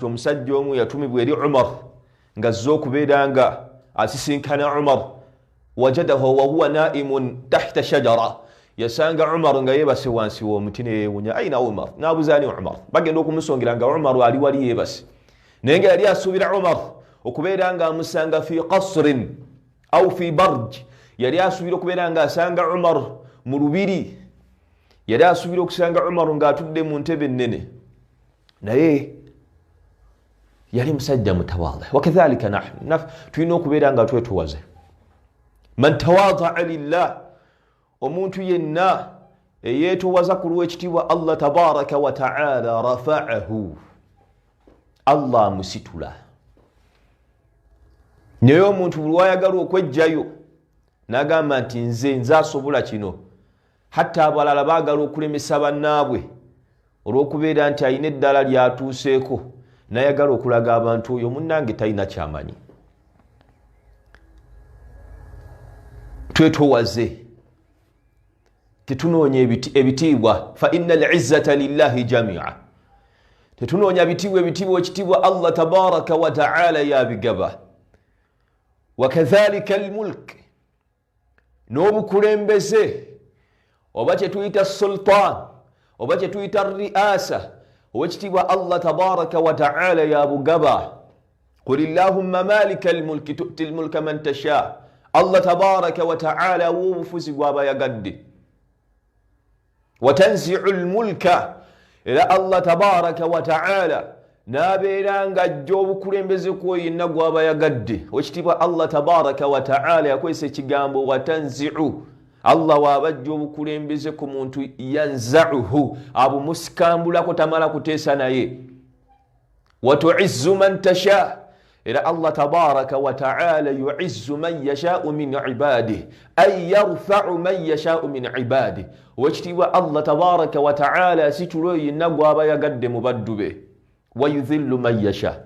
omusajja omu yatumibwa eri Umar nga azze okubeera nga asisinkana Umar wajadahu wa huwa naimun tahta shajara yasanga Umar nga yeebase wansi w'omuti ne yeewunya aina Umar n'abuuza ni Umar bagenda okumusongira nga Umar ali wali yeebase naye nga yali asuubira Umar okubeera nga amusanga fi qasrin au fi barj yali asuubira okubeera nga asanga Umar mu lubiri yali asuubira okusanga Umar ng'atudde mu ntebe ennene naye yali musajja mutawadhi wakadhalika nahnu tulina okubeera nga twetuwaze man tawadhaa lillah omuntu yenna eyeetowaza ku lw'ekitiibwa Allah tabaraka wa ta'ala rafa'ahu Allah amusitula naye omuntu buli wayagala okwejjayo n'agamba nti nze asobola kino hatta abalala baagala okulemesa bannaabwe olw'okubeera nti ayina eddala lyatuuseeko nayagala okulaga abantu oyo munnange talina kyamanyi twetowaze tetunoonya ebitiibwa fa inna al-izzata lillahi jamia tetunoonya ebitiibwa ekitiibwa Allah tabaraka wa ta'ala yabigaba wakadhalika al-mulk n'obukulembeze oba kyetuyita sultan oba kyetuyita riasa owekitiibwa Allah tabaraka wa ta'ala yabugaba qul illahumma malika al-mulki tu'ti al-mulka man tasha Allah tabaraka wa ta'ala wubufuzi gwabayagadde watanzi'u al-mulka era Allah tabaraka wa ta'ala nabeera nga ajja obukulembeze kwoyo yenna gwabayagadde owekitiibwa Allah tabaraka wa ta'ala yakozesa ekigambo watanzi'u Allah wabajja obukulembeze ku muntu yanza'uhu abumusikambulako tamala kuteesa naye watu'izzu man tasha era Allah tabaraka wa ta'ala yu'izzu man yasha'u min ibadihi ay yarfa'u man yasha'u min ibadihi owekitiibwa Allah tabaraka wa ta'ala asitula oyo yenna gw'aba yagadde mu baddu be wa yudhillu man yasha